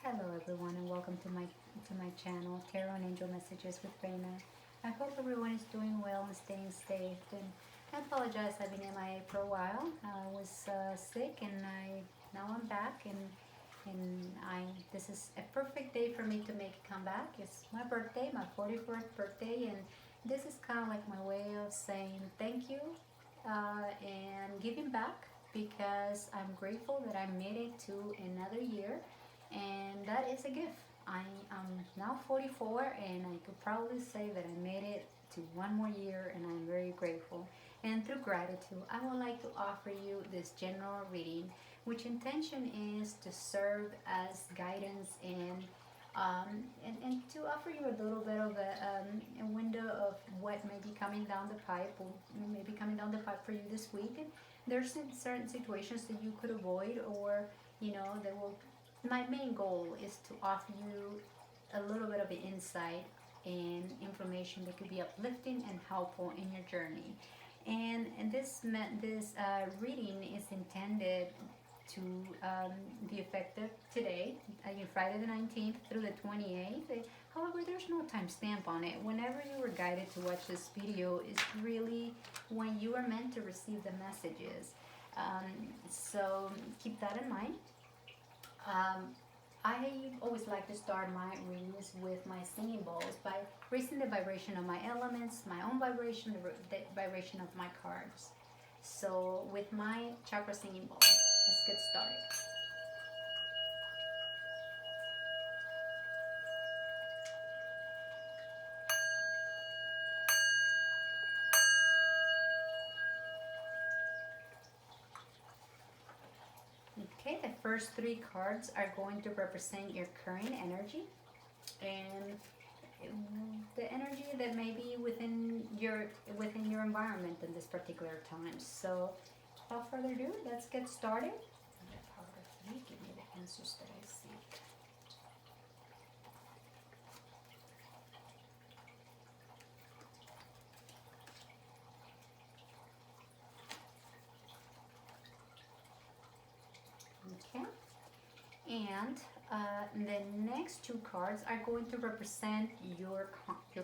Hello everyone and welcome to my channel, Tarot and Angel Messages with Reina. I hope everyone is doing well and staying safe. And I apologize, I've been MIA for a while. I was sick and now I'm back and this is a perfect day for me to make a comeback. It's my birthday, my 44th birthday, and this is kind of like my way of saying thank you and giving back because I'm grateful that I made it to another year, and that is a gift. I am now 44 and I could probably say that I made it to one more year, and I'm very grateful. And through gratitude, I would like to offer you this general reading, which intention is to serve as guidance and to offer you a little bit of a window of what may be coming down the pipe or may be coming down the pipe for you this week. And there's certain situations that you could avoid, or that will. My main goal is to offer you a little bit of insight and information that could be uplifting and helpful in your journey. And this reading is intended to be effective today, Friday the 19th through the 28th. However, there's no timestamp on it. Whenever you were guided to watch this video is really when you are meant to receive the messages. So keep that in mind. I always like to start my readings with my singing bowls by raising the vibration of my elements, my own vibration, the vibration of my cards. So with my chakra singing bowl, let's get started. Okay, the first three cards are going to represent your current energy and the energy that may be within your environment in this particular time. So without further ado, let's get started. Give me the answers that I seek. Okay, and the next two cards are going to represent your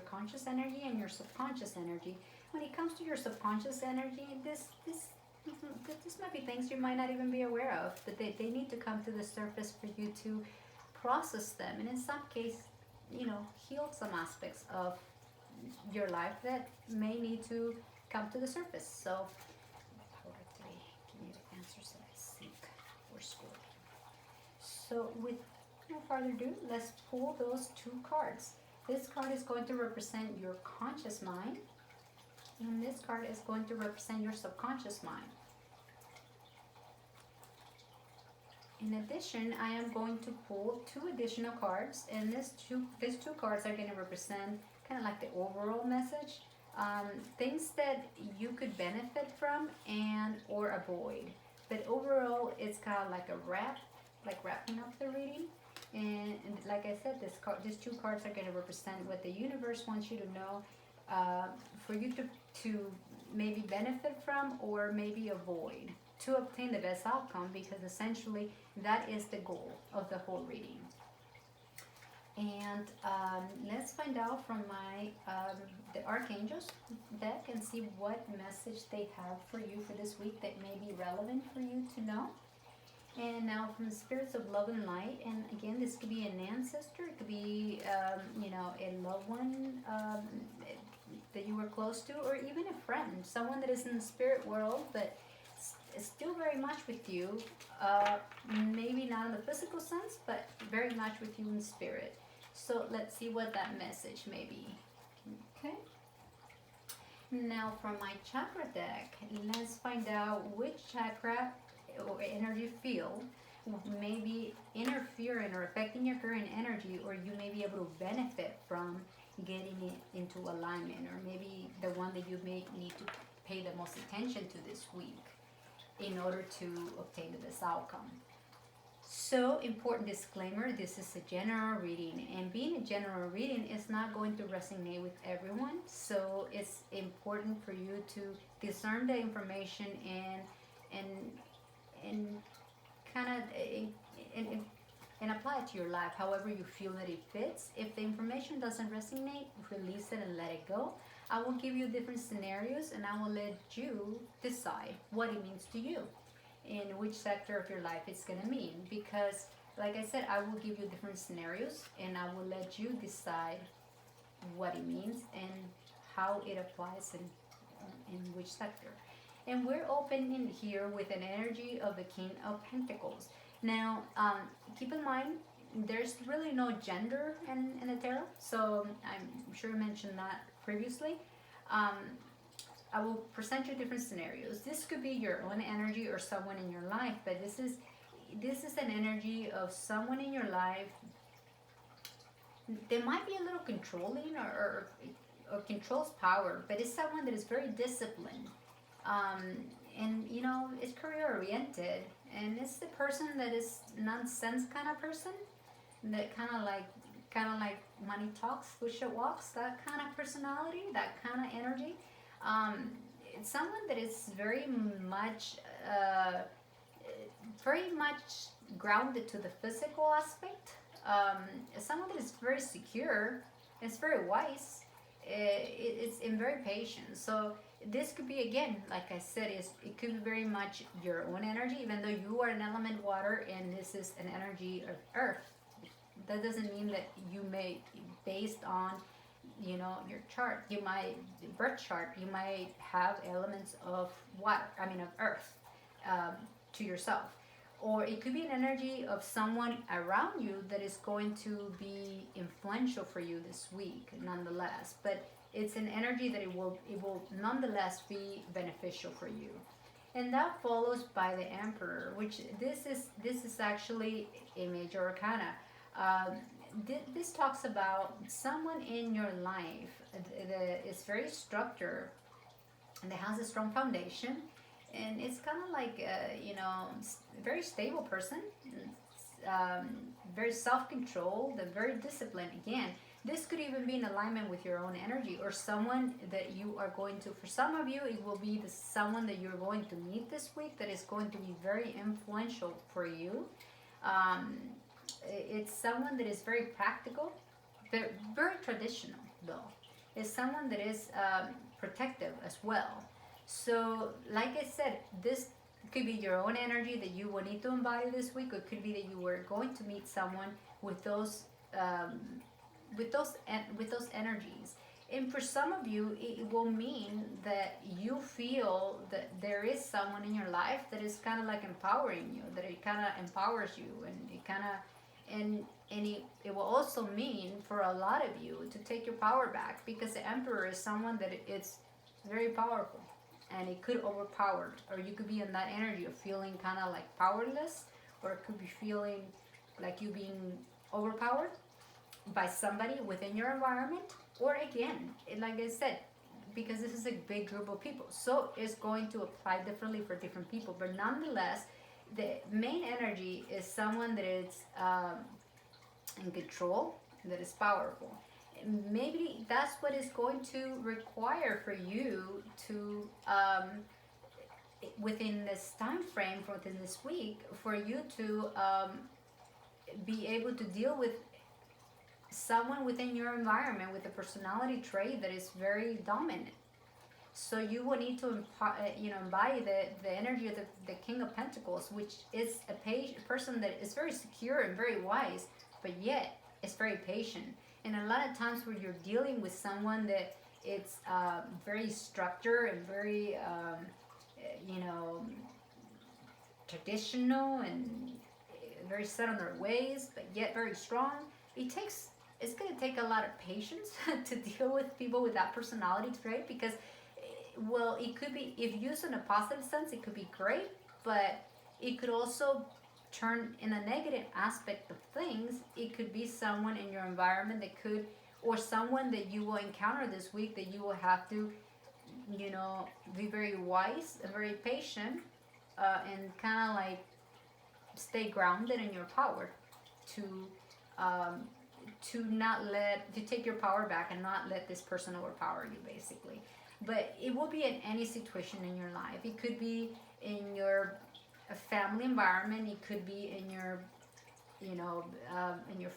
conscious energy and your subconscious energy. When it comes to your subconscious energy, this might be things you might not even be aware of, but they need to come to the surface for you to process them, and in some case, heal some aspects of your life that may need to come to the surface. So, give me the answers that I seek for Scorpio. So with no further ado, let's pull those two cards. This card is going to represent your conscious mind, and this card is going to represent your subconscious mind. In addition, I am going to pull two additional cards, and these two cards are going to represent kind of like the overall message, things that you could benefit from and or avoid. But overall, it's kind of like a wrap, like wrapping up the reading. And like I said, these two cards are going to represent what the universe wants you to know, for you to maybe benefit from or maybe avoid to obtain the best outcome, because essentially that is the goal of the whole reading. And let's find out from the Archangels deck and see what message they have for you for this week that may be relevant for you to know. And now from the spirits of love and light, and again, this could be an ancestor, it could be a loved one that you were close to, or even a friend, someone that is in the spirit world but is still very much with you, maybe not in the physical sense, but very much with you in spirit. So let's see what that message may be. Okay. Now from my chakra deck, let's find out which chakra or energy field may be interfering or affecting your current energy, or you may be able to benefit from getting it into alignment, or maybe the one that you may need to pay the most attention to this week in order to obtain the best outcome. So, important disclaimer, this is a general reading, and being a general reading is not going to resonate with everyone, so it's important for you to discern the information and kind of and apply it to your life however you feel that it fits. If the information doesn't resonate, release it and let it go. I will give you different scenarios and I will let you decide what it means to you, in which sector of your life it's going to mean. Because, like I said, I will give you different scenarios and I will let you decide what it means and how it applies in which sector. And we're opening here with an energy of the King of Pentacles. Now, keep in mind, there's really no gender in the tarot, so I'm sure I mentioned that previously. I will present you different scenarios. This could be your own energy or someone in your life, but this is an energy of someone in your life. They might be a little controlling or controls power, but it's someone that is very disciplined. And you know, it's career oriented, and it's the person that is nonsense kind of person, that kind of like money talks, wish it walks, that kind of personality, that kind of energy. It's someone that is very much grounded to the physical aspect. Someone that is very secure, it's very wise, it's very patient. So this could be, again, like I said, it could be very much your own energy, even though you are an element water and this is an energy of earth. That doesn't mean that you may, based on, you know, your chart, birth chart, you might have elements of water, of earth, to yourself. Or it could be an energy of someone around you that is going to be influential for you this week, nonetheless. But it's an energy that it will nonetheless be beneficial for you. And that follows by the Emperor, which this is actually a major arcana. This talks about someone in your life that is very structured and that has a strong foundation, and it's kind of like very stable person, very self-controlled and very disciplined. Again, this could even be in alignment with your own energy, or someone that you are going to, for some of you, it will be someone that you're going to meet this week that is going to be very influential for you. It's someone that is very practical, very traditional, though. It's someone that is protective as well. So, like I said, this could be your own energy that you will need to embody this week, or it could be that you were going to meet someone with those energies. And for some of you, it will mean that you feel that there is someone in your life that is kind of like empowering you, that it kind of empowers you, and it kind of it will also mean for a lot of you to take your power back, because the Emperor is someone that it's very powerful, and it could overpower, or you could be in that energy of feeling kind of like powerless, or it could be feeling like you being overpowered by somebody within your environment. Or again, like I said, because this is a big group of people, so it's going to apply differently for different people, but nonetheless, the main energy is someone that is in control, that is powerful. Maybe that's what is going to require for you to, within this time frame, within this week, for you to be able to deal with someone within your environment with a personality trait that is very dominant. So you will need to embody the energy of the King of Pentacles, which is a person that is very secure and very wise, but yet is very patient. And a lot of times where you're dealing with someone that it's very structured and very traditional and very set on their ways, but yet very strong, it's going to take a lot of patience to deal with people with that personality trait, because, well, it could be, if used in a positive sense, it could be great, but it could also turn in a negative aspect of things. It could be someone in your environment that could, or someone that you will encounter this week that you will have to, be very wise and very patient, and kind of like stay grounded in your power to take your power back and not let this person overpower you, basically. But it will be in any situation in your life. It could be in your family environment. It could be in your you know, in your,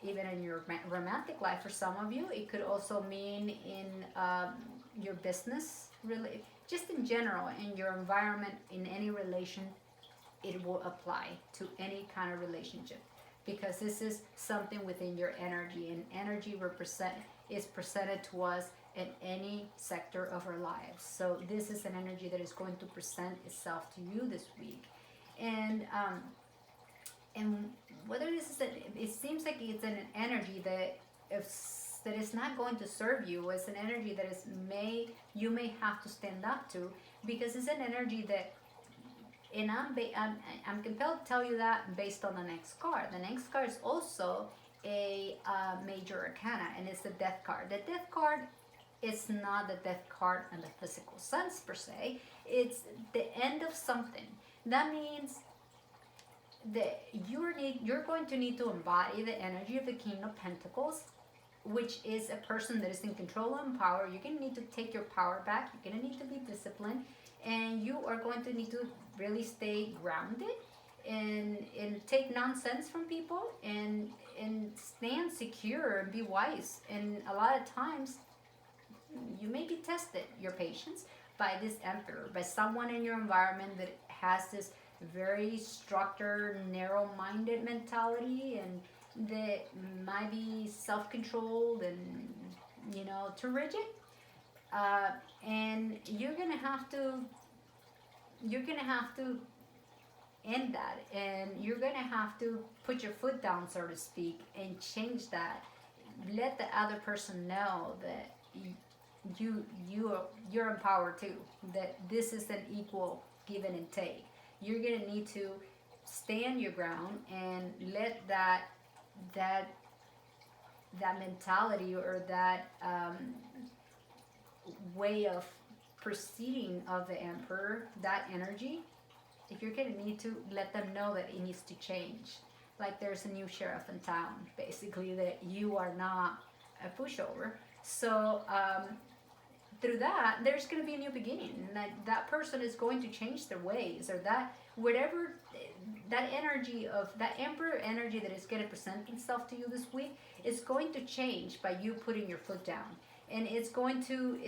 even in your romantic life. For some of you, it could also mean in your business, really, just in general, in your environment, in any relation. It will apply to any kind of relationship, because this is something within your energy, and energy is presented to us in any sector of our lives. So this is an energy that is going to present itself to you this week. And whether this is it seems like it's an energy that that is not going to serve you. It's an energy that is you may have to stand up to, because it's an energy that, and I'm compelled to tell you that based on the next card. The next card is also a major arcana, and it's the death card. The death card is not the death card in the physical sense per se. It's the end of something. That means that you're going to need to embody the energy of the King of Pentacles, which is a person that is in control and power. You're going to need to take your power back. You're going to need to be disciplined, and you are going to need to really stay grounded and take nonsense from people, and stand secure and be wise. And a lot of times you may be tested, your patience, by this emperor, by someone in your environment that has this very structured, narrow-minded mentality, and that might be self-controlled and, you know, too rigid. And you're gonna have to end that, and you're gonna have to put your foot down, so to speak, and change that. Let the other person know that you're empowered too, that this is an equal give and take. You're gonna need to stand your ground and let that mentality, or that way of proceeding of the emperor, that energy, if you're gonna need to let them know that it needs to change. Like there's a new sheriff in town, basically, that you are not a pushover. So through that, there's going to be a new beginning. And that person is going to change their ways, or that whatever that energy of that emperor energy that is going to present itself to you this week is going to change by you putting your foot down. And it's going to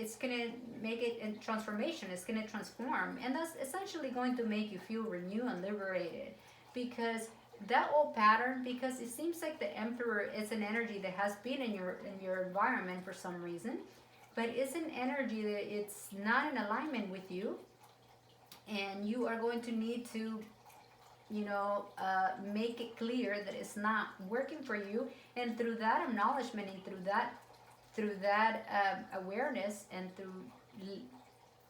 make it a transformation. It's going to transform, and that's essentially going to make you feel renewed and liberated, because that old pattern, because it seems like the emperor is an energy that has been in your environment for some reason, but it's an energy that it's not in alignment with you, and you are going to need to, you know, make it clear that it's not working for you. And through that acknowledgement, and through that awareness, and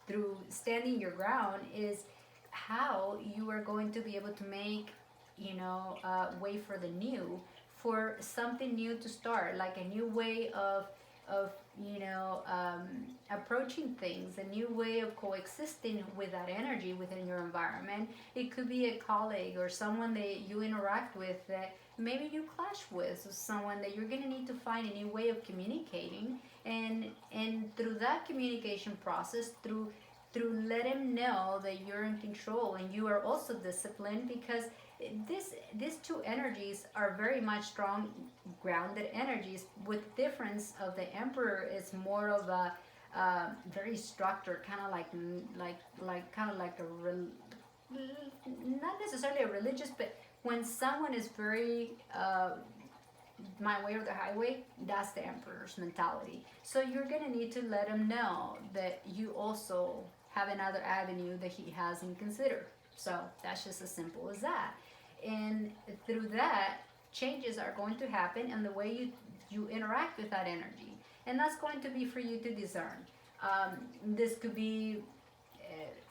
through standing your ground, is how you are going to be able to make, you know, way for the new, for something new to start, like a new way of you know, approaching things, a new way of coexisting with that energy within your environment. It could be a colleague or someone that you interact with that maybe you clash with, so someone that you're going to need to find a new way of communicating, and through that communication process, through let him know that you're in control and you are also disciplined, because these two energies are very much strong, grounded energies. With difference of the emperor is more of a very structured, kind of like not necessarily a religious, but when someone is very my way or the highway, that's the emperor's mentality. So you're gonna need to let him know that you also have another avenue that he hasn't considered. So that's just as simple as that. And through that, changes are going to happen in the way you interact with that energy. And that's going to be for you to discern. This could be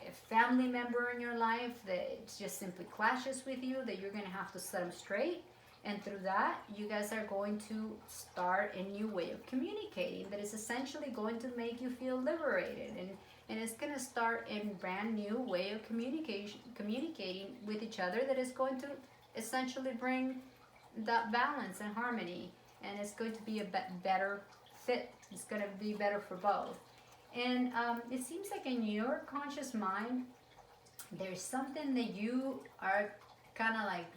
a family member in your life that just simply clashes with you, that you're going to have to set them straight. And through that, you guys are going to start a new way of communicating that is essentially going to make you feel liberated. And it's going to start a brand new way of communicating with each other that is going to essentially bring that balance and harmony. And it's going to be a better fit. It's going to be better for both. And it seems like in your conscious mind, there's something that you are kind of like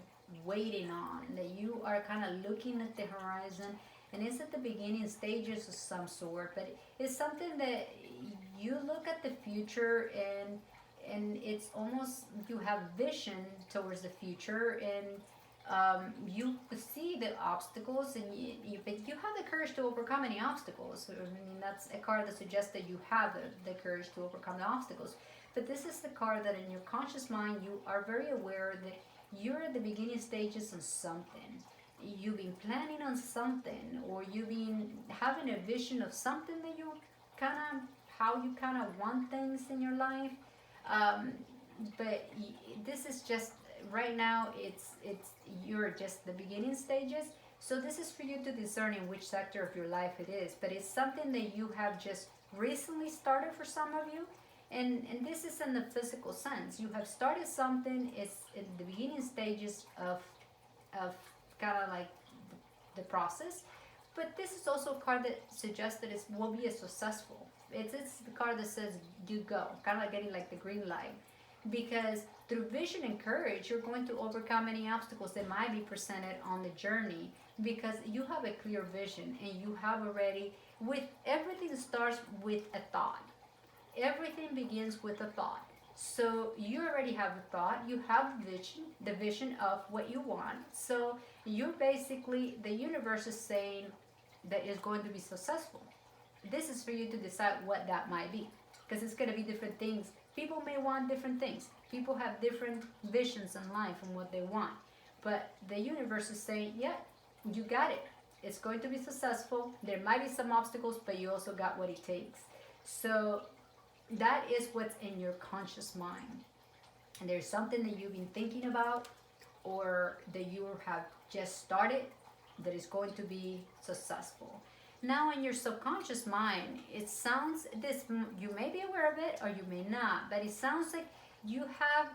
waiting on, that you are kind of looking at the horizon, and it's at the beginning stages of some sort, but it's something that you look at the future, and it's almost you have vision towards the future, and you see the obstacles, and but you have the courage to overcome any obstacles. I mean, that's a card that suggests that you have the courage to overcome the obstacles. But this is the card that in your conscious mind you are very aware that you're at the beginning stages of something. You've been planning on something, or you've been having a vision of something that you kind of, how you kind of want things in your life. Um, but this is just right now. It's you're just the beginning stages. So this is for you to discern in which sector of your life it is. But it's something that you have just recently started for some of you. And this is in the physical sense. You have started something. It's in the beginning stages of kind of like the process. But this is also a card that suggests that it will be a successful. It's the card that says you go, kind of like getting like the green light. Because through vision and courage, you're going to overcome any obstacles that might be presented on the journey, because you have a clear vision, and you have already, with everything starts with a thought. Everything begins with a thought. So you already have a thought, you have vision, the vision of what you want. So you're basically, the universe is saying that it's going to be successful. This is for you to decide what that might be, because it's going to be different things. People may want different things. People have different visions in life and what they want. But the universe is saying, yeah, you got it. It's going to be successful. There might be some obstacles, but you also got what it takes. So that is what's in your conscious mind. And there's something that you've been thinking about, or that you have just started, that is going to be successful. Now in your subconscious mind, it sounds, this, you may be aware of it or you may not, but it sounds like you have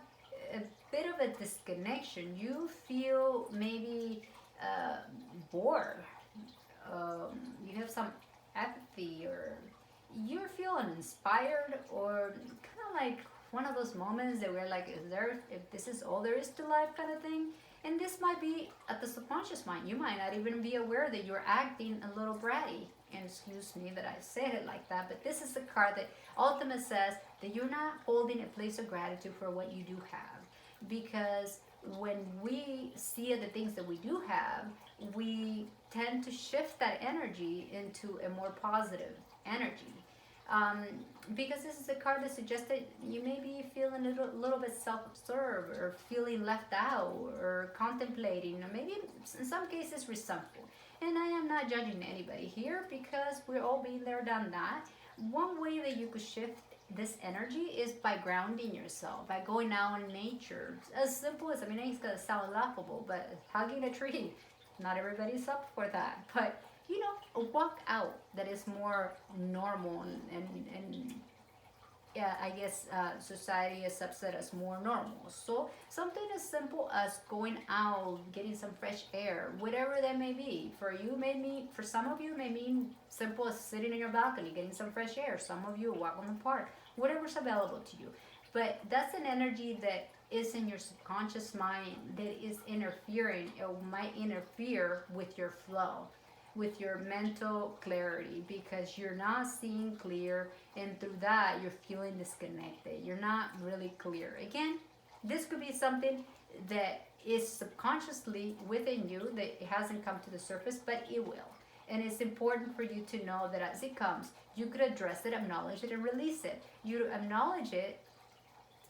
a bit of a disconnection. You feel maybe bored. You have some apathy, or you feel uninspired, or kind of like one of those moments that we're like, is there, if this is all there is to life kind of thing. And this might be at the subconscious mind. You might not even be aware that you're acting a little bratty. And excuse me that I said it like that, but this is the card that ultimately says that you're not holding a place of gratitude for what you do have. Because when we see the things that we do have, we tend to shift that energy into a more positive energy. Because this is a card that suggests that you may be feeling a little bit self-absorbed, or feeling left out, or contemplating, or maybe in some cases resentful. And I am not judging anybody here, because we're all been there, done that. One way that you could shift this energy is by grounding yourself, by going out in nature. As simple as, I mean, it's gonna sound laughable, but hugging a tree, not everybody's up for that. But you know, a walk out that is more normal, and yeah, I guess society accepts it as more normal. So something as simple as going out, getting some fresh air, whatever that may be. For you, maybe for some of you, may mean simple as sitting in your balcony, getting some fresh air. Some of you walk on the park, whatever's available to you. But that's an energy that is in your subconscious mind that is interfering, or might interfere with your flow, with your mental clarity, because you're not seeing clear, and through that you're feeling disconnected. You're not really clear. Again, this could be something that is subconsciously within you, that it hasn't come to the surface, but it will. And it's important for you to know that as it comes, you could address it, acknowledge it, and release it. You acknowledge it,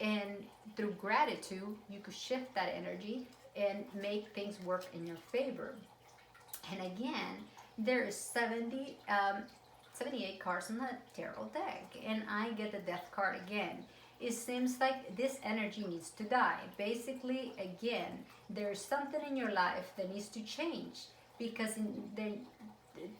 and through gratitude you could shift that energy and make things work in your favor. And again, there is 78 cards in the tarot deck, and I get the death card again. It seems like this energy needs to die. Basically, again, there's something in your life that needs to change, because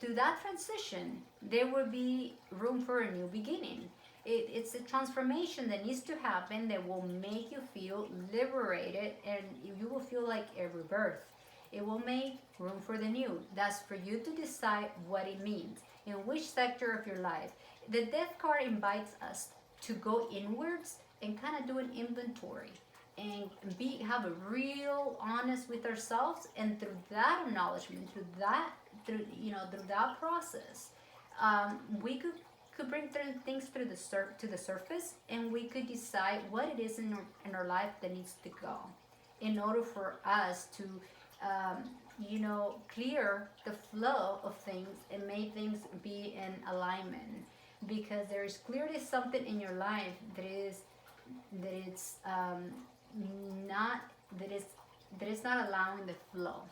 through that transition, there will be room for a new beginning. It's a transformation that needs to happen that will make you feel liberated, and you will feel like a rebirth. It will make room for the new. That's for you to decide what it means, in which sector of your life. The death card invites us to go inwards and kind of do an inventory. and have a real honest with ourselves, and through that acknowledgement, through that process, we could bring things to the surface, and we could decide what it is in our life that needs to go, in order for us to clear the flow of things and make things be in alignment, because there is clearly something in your life that it's not that is not allowing the flow,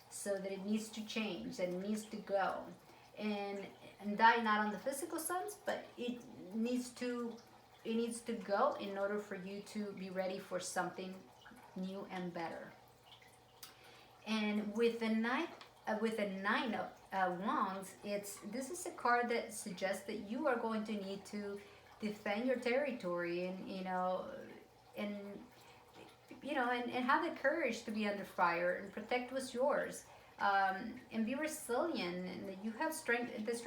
so that it needs to change, that it needs to go, and die not on the physical sense, but it needs to go in order for you to be ready for something new and better. And with the nine of wands, this is a card that suggests that you are going to need to defend your territory, and and have the courage to be under fire and protect what's yours, and be resilient, and that you have strength. This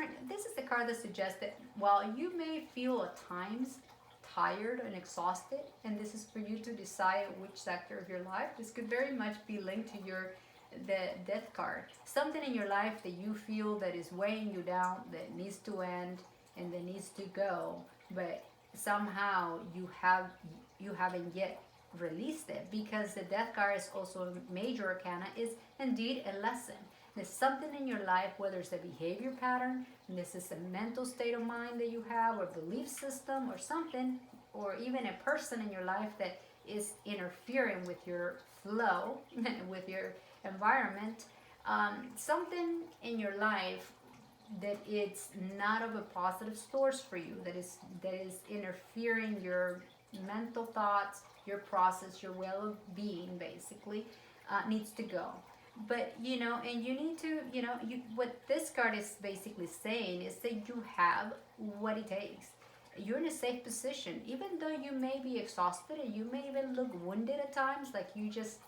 is the card that suggests that while you may feel at times tired and exhausted, and this is for you to decide which sector of your life. This could very much be linked to the death card. Something in your life that you feel that is weighing you down, that needs to end and that needs to go, but somehow you haven't yet released it, because the death card is also a major arcana, is indeed a lesson. There's something in your life, whether it's a behavior pattern, and this is a mental state of mind that you have, or belief system, or something, or even a person in your life that is interfering with your flow, with your environment. Something in your life that it's not of a positive source for you, that is interfering your mental thoughts, your process, your well-being, basically, needs to go. But and you need to, what this card is basically saying is that you have what it takes. You're in a safe position, even though you may be exhausted, and you may even look wounded at times, like you're just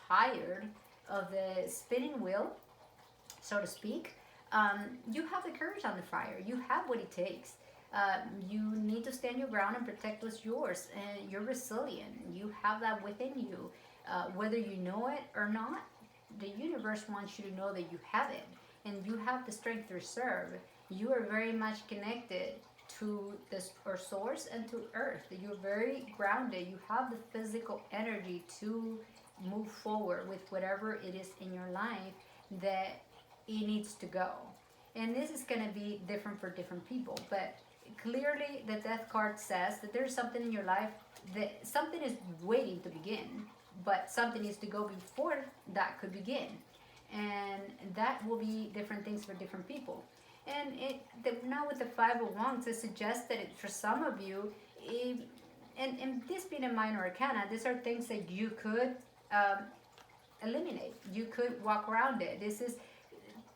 tired of the spinning wheel, so to speak. You have the courage on the fire. You have what it takes. You need to stand your ground and protect what's yours, and you're resilient. You have that within you, whether you know it or not. The universe wants you to know that you have it, and you have the strength to reserve. You are very much connected to this or source and to earth. You're very grounded. You have the physical energy to move forward with whatever it is in your life that it needs to go. And this is going to be different for different people, but clearly the death card says that there's something in your life that something is waiting to begin, but something needs to go before that could begin, and that will be different things for different people. And now with the Five of Wands, it suggests that for some of you, and this being a minor arcana, these are things that you could eliminate. You could walk around it. This is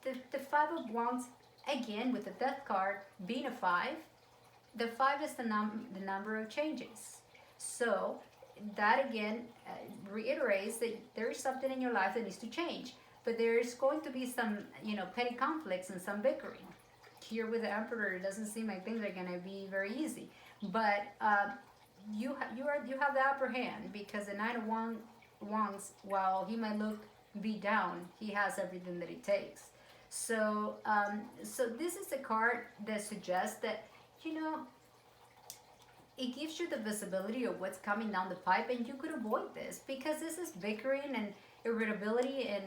the Five of Wands, again with the Death card being a 5. The 5 is the number of changes. So that again reiterates that there is something in your life that needs to change, but there is going to be some petty conflicts and some bickering. Here with the Emperor, it doesn't seem like things are going to be very easy, but you have the upper hand, because the Nine of Wands, while he might look beat down, he has everything that it takes. So this is a card that suggests that it gives you the visibility of what's coming down the pipe, and you could avoid this, because this is bickering and irritability and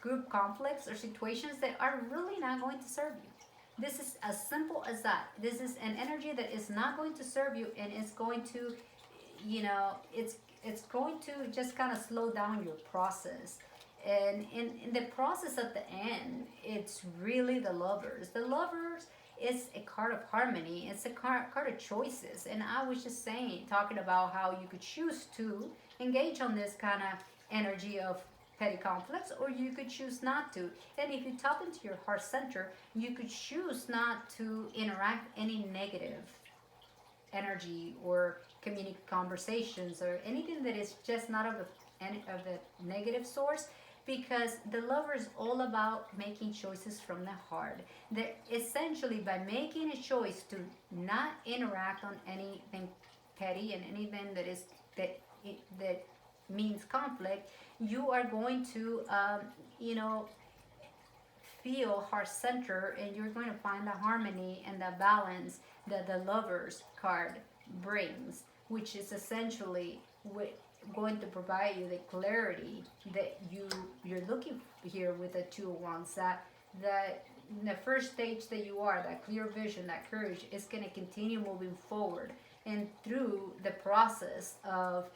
group conflicts or situations that are really not going to serve you. This is as simple as that. This is an energy that is not going to serve you, and it's going to it's going to just kind of slow down your process. And in the process at the end, it's really the Lovers. The Lovers is a card of harmony. It's a card of choices. And I was just talking about how you could choose to engage on this kind of energy of petty conflicts, or you could choose not to. And if you tap into your heart center, you could choose not to interact any negative energy or communicate conversations or anything that is just not of a negative source, because the Lover is all about making choices from the heart. That essentially, by making a choice to not interact on anything petty and anything that that means conflict, you are going to, you know, feel heart center, and you're going to find the harmony and the balance that the Lovers card brings, which is essentially going to provide you the clarity that you're looking here with the Two of Wands. That the first stage that you are, that clear vision, that courage, is going to continue moving forward, and through the process of,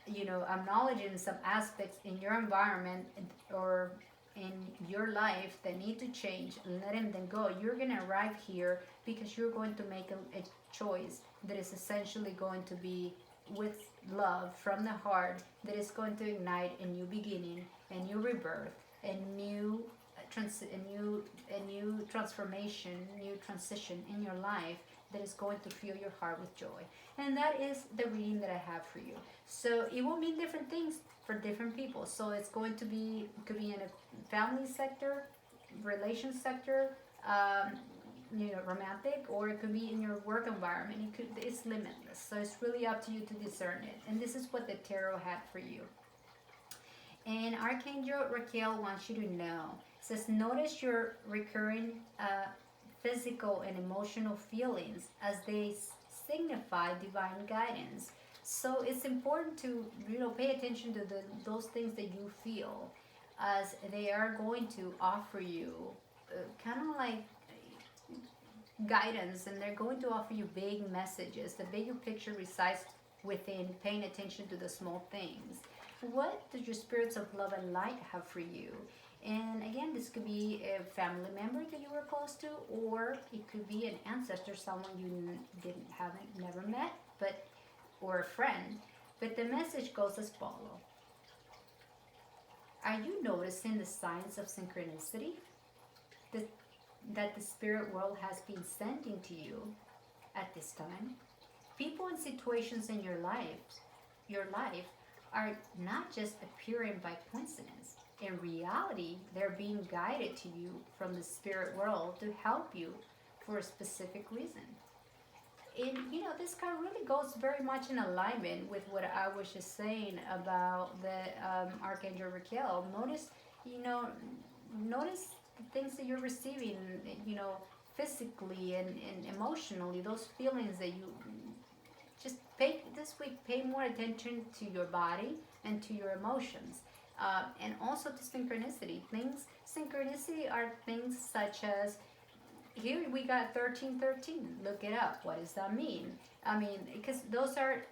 you know, acknowledging some aspects in your environment or in your life that need to change, letting them go, you're going to arrive here because you're going to make a choice that is essentially going to be with love from the heart, that is going to ignite a new beginning, a new rebirth, a new transformation, new transition in your life, that is going to fill your heart with joy. And that is the reading that I have for you. So it will mean different things for different people. So it's going to be, could be in a family sector, relation sector, you know, romantic, or it could be in your work environment. It's limitless. So it's really up to you to discern it. And this is what the tarot had for you. And Archangel Raquel wants you to know. It says, notice your recurring physical and emotional feelings as they signify divine guidance. So it's important to, you know, pay attention to those things that you feel, as they are going to offer you kind of like guidance, and they're going to offer you big messages. The bigger picture resides within paying attention to the small things. What does your spirits of love and light have for you? And again, this could be a family member that you were close to, or it could be an ancestor, someone you never met, but or a friend. But the message goes as follows. Are you noticing the signs of synchronicity that the spirit world has been sending to you at this time? People and situations in your life are not just appearing by coincidence. In reality, they're being guided to you from the spirit world to help you for a specific reason. And you know, this card really goes very much in alignment with what I was just saying about the Archangel Raquel. Notice the things that you're receiving, you know, physically and emotionally, those feelings that you just pay more attention to your body and to your emotions. And also to synchronicity. Synchronicity are things such as, here we got 1313. Look it up. What does that mean? I mean, because those are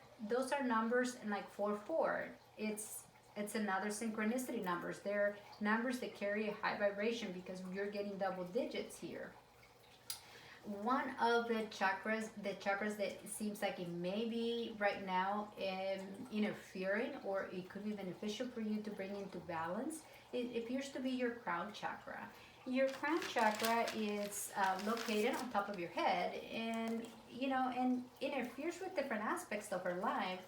numbers, and like 44. It's another synchronicity numbers. They're numbers that carry a high vibration because you're getting double digits here. One of the chakras that seems like it may be right now interfering, or it could be beneficial for you to bring into balance, it appears to be your crown chakra. Your crown chakra is located on top of your head, and you know, and interferes with different aspects of our life.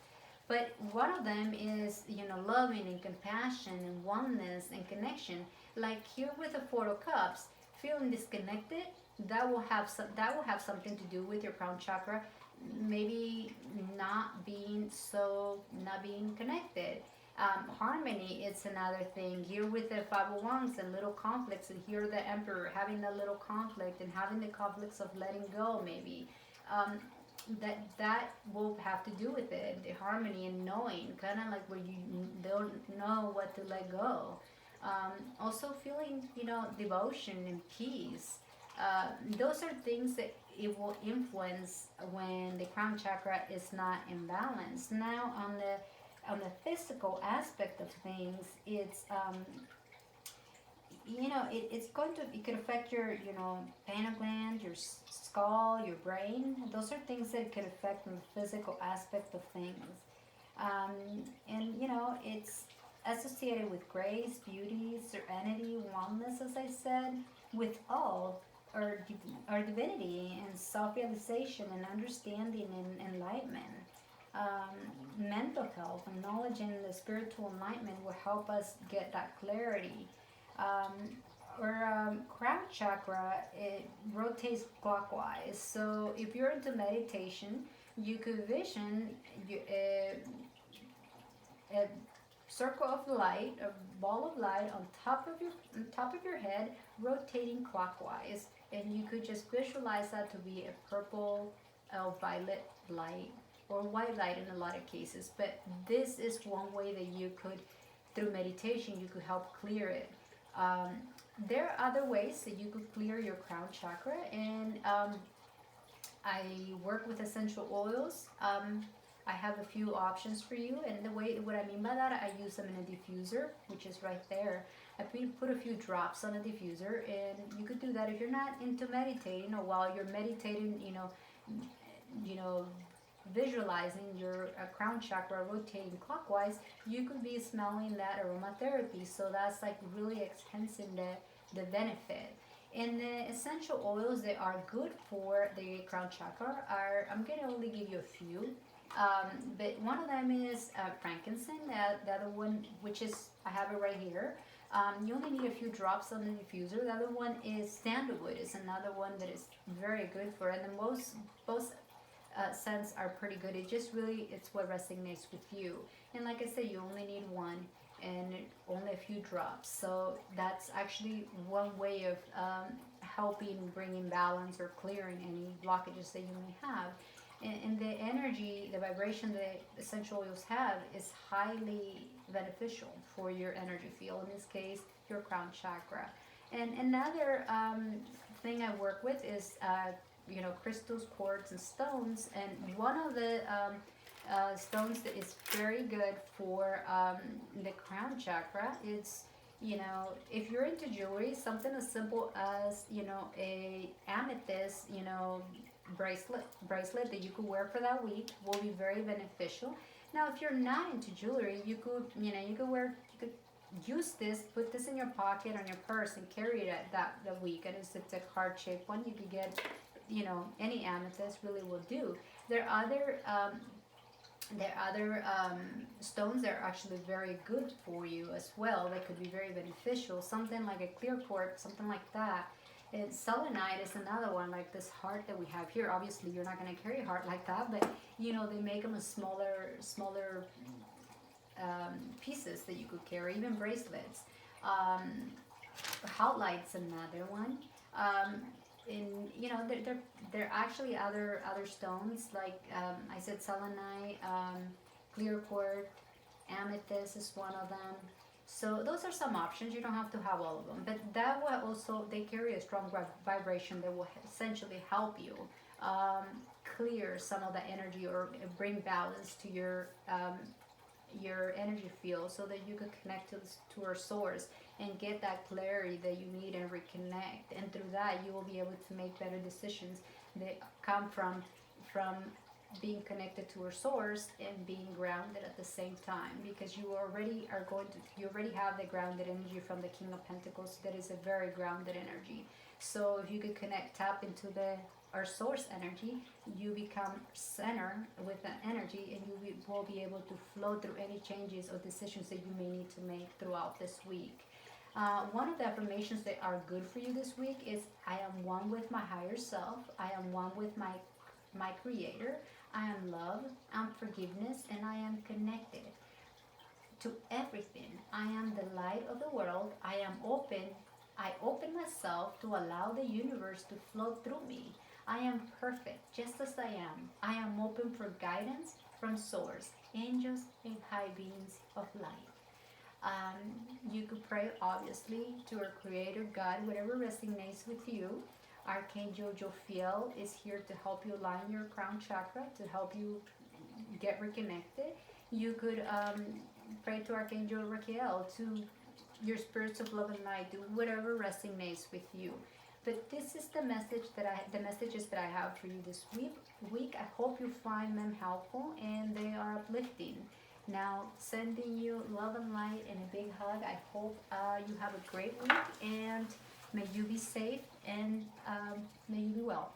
But one of them is, you know, loving and compassion and oneness and connection. Like here with the Four of Cups, feeling disconnected, that will have something to do with your crown chakra, maybe not being connected. Harmony, it's another thing. Here with the Five of Wands and little conflicts, and here the Emperor having a little conflict and having the conflicts of letting go, maybe. That will have to do with it, the harmony and knowing, kind of like where you don't know what to let go. Also feeling, you know, devotion and peace. Those are things that it will influence when the crown chakra is not in balance. Now on the physical aspect of things, it's it could affect your, you know, pineal gland, your skull, your brain. Those are things that could affect the physical aspect of things. And you know, it's associated with grace, beauty, serenity, oneness, as I said, with all, or divinity and self-realization and understanding and enlightenment. Mental health and knowledge and the spiritual enlightenment will help us get that clarity. Crown chakra, it rotates clockwise. So if you're into meditation, you could vision a circle of light, a ball of light on top of your head, rotating clockwise, and you could just visualize that to be a purple, violet light or white light in a lot of cases. But this is one way that you could, through meditation, you could help clear it. Um, there are other ways that you could clear your crown chakra, and I work with essential oils. I have a few options for you, and what I mean by that, I use them in a diffuser, which is right there. I put a few drops on a diffuser, and you could do that if you're not into meditating, or while you're meditating, you know, visualizing your crown chakra rotating clockwise, you could be smelling that aromatherapy. So that's like really enhancing the benefit. And the essential oils that are good for the crown chakra are, I'm going to only give you a few. But one of them is frankincense. The other one, which is, I have it right here. You only need a few drops on the diffuser. The other one is sandalwood. It's another one that is very good for it. And both scents are pretty good. It's what resonates with you. And like I said, you only need one and only a few drops. So that's actually one way of helping bringing balance or clearing any blockages that you may have. And the energy, the vibration that essential oils have is highly beneficial for your energy field, in this case, your crown chakra. And another thing I work with is, crystals, quartz, and stones. And one of the stones that is very good for the crown chakra, it's, if you're into jewelry, something as simple as, a amethyst, bracelet that you could wear for that week will be very beneficial. Now, if you're not into jewelry, you could use this, put this in your pocket, on your purse, and carry it that week. And it's a heart-shaped one. You could get, any amethyst really will do. There are other stones that are actually very good for you as well. That could be very beneficial. Something like a clear quartz, something like that. And selenite is another one, like this heart that we have here. Obviously, you're not going to carry a heart like that, but they make them as smaller pieces that you could carry, even bracelets. Light's another one. There are actually other stones, like I said, selenite, clear quartz, amethyst is one of them. So those are some options. You don't have to have all of them, but that will also, they carry a strong vibration that will essentially help you clear some of the energy, or bring balance to your energy field, so that you can connect to our source and get that clarity that you need and reconnect. And through that, you will be able to make better decisions that come from being connected to our source and being grounded at the same time, because you already have the grounded energy from the King of Pentacles. That is a very grounded energy. So if you could tap into our source energy, you become center with that energy, and you will be able to flow through any changes or decisions that you may need to make throughout this week. One of the affirmations that are good for you this week is, I am one with my higher self. I am one with my creator. I am love, I'm forgiveness, and I am connected to everything. I am the light of the world. I am open. I open myself to allow the universe to flow through me. I am perfect just as I am. I am open for guidance from source, angels, and high beings of light. You could pray, obviously, to our creator, God, whatever resonates with you. Archangel Jophiel is here to help you align your crown chakra, to help you get reconnected. You could pray to Archangel Raquel, to your spirits of love and light. Do whatever resonates with you. But this is the messages that I have for you this week. I hope you find them helpful and they are uplifting. Now, sending you love and light and a big hug. I hope you have a great week, and may you be safe, and may you be well.